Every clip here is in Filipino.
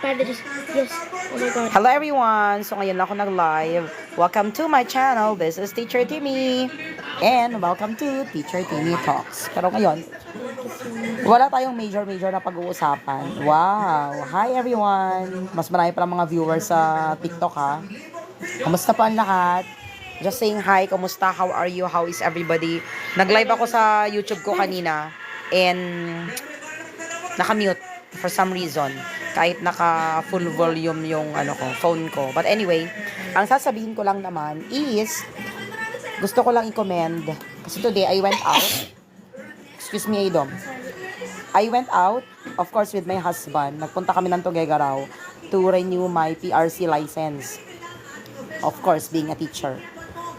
Padre, yes. Oh my God. Hello everyone! So ngayon ako nag-live. Welcome to my channel. This is Teacher Timmy. And welcome to Teacher Timmy Talks. Pero ngayon, wala tayong major na pag-uusapan. Wow! Hi everyone! Mas marami pala mga viewers sa TikTok ha. Kamusta pa ang lahat? Just saying hi, kamusta? How are you? How is everybody? Nag-live ako sa YouTube ko kanina. And naka-mute for some reason. Kahit naka full volume yung phone ko. But anyway, ang sasabihin ko lang naman is gusto ko lang i-commend kasi today I went out. Excuse me, Aidom. I went out, of course, with my husband. Nagpunta kami ng Tuguegarao to renew my PRC license. Of course, being a teacher.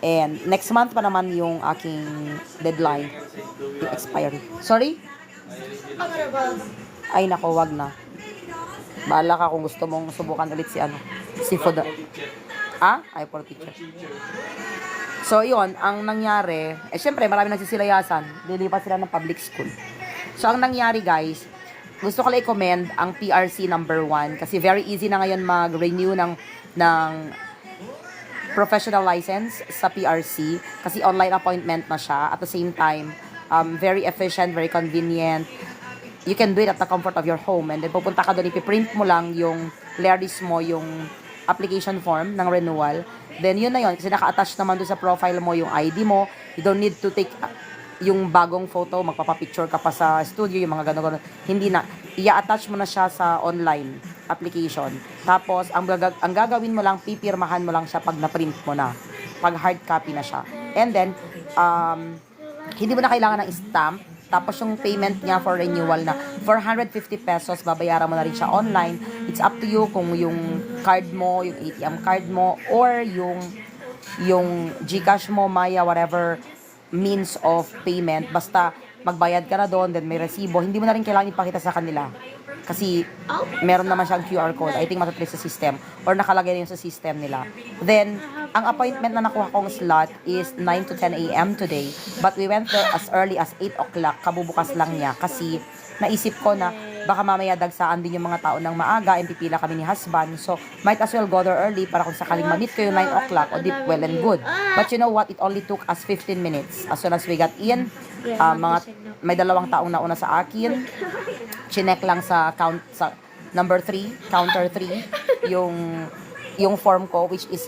And next month pa naman yung aking deadline, yung expiry. Sorry? Ay nako, wag na. Bahala ka kung gusto mong subukan ulit si food. Ay, for teacher. So, yun, ang nangyari, syempre, marami nagsisilayasan. Lilipat sila ng public school. So, ang nangyari, guys, gusto ko lang i-commend ang PRC number 1 kasi very easy na ngayon mag-renew ng professional license sa PRC kasi online appointment na siya. At the same time, very efficient, very convenient. You can do it at the comfort of your home. And then pupunta ka doon, ipiprint mo lang yung LERDIS mo, yung application form ng renewal. Then yun na yun, kasi naka-attach naman doon sa profile mo yung ID mo. You don't need to take yung bagong photo, magpapapicture ka pa sa studio, yung mga gano'n. Hindi na. I-attach mo na siya sa online application. Tapos, ang gagawin mo lang, pipirmahan mo lang siya pag na-print mo na. Pag hard copy na siya. And then, hindi mo na kailangan ng stamp. Tapos yung payment niya for renewal na 450 pesos, babayaran mo na rin siya online. It's up to you kung yung card mo, yung ATM card mo, or yung GCash mo, Maya, whatever means of payment. Basta magbayad ka na doon, then may resibo. Hindi mo na rin kailangan ipakita sa kanila. Kasi meron naman siyang QR code. I think matatrace sa system. Or nakalagay na yun sa system nila. Then, ang appointment na nakuha kong slot is 9 to 10 a.m. today. But we went there as early as 8 o'clock. Kabubukas lang niya. Kasi naisip ko na baka mamaya dagsaan din yung mga tao ng maaga and pipila kami ni husband. So, might as well go there early para kung sakaling ma-meet ko yung 9 o'clock o deep, well and good. But you know what? It only took us 15 minutes. As soon as we got in, may dalawang taong nauna sa akin. Chinek lang sa number 3, counter 3, yung form ko, which is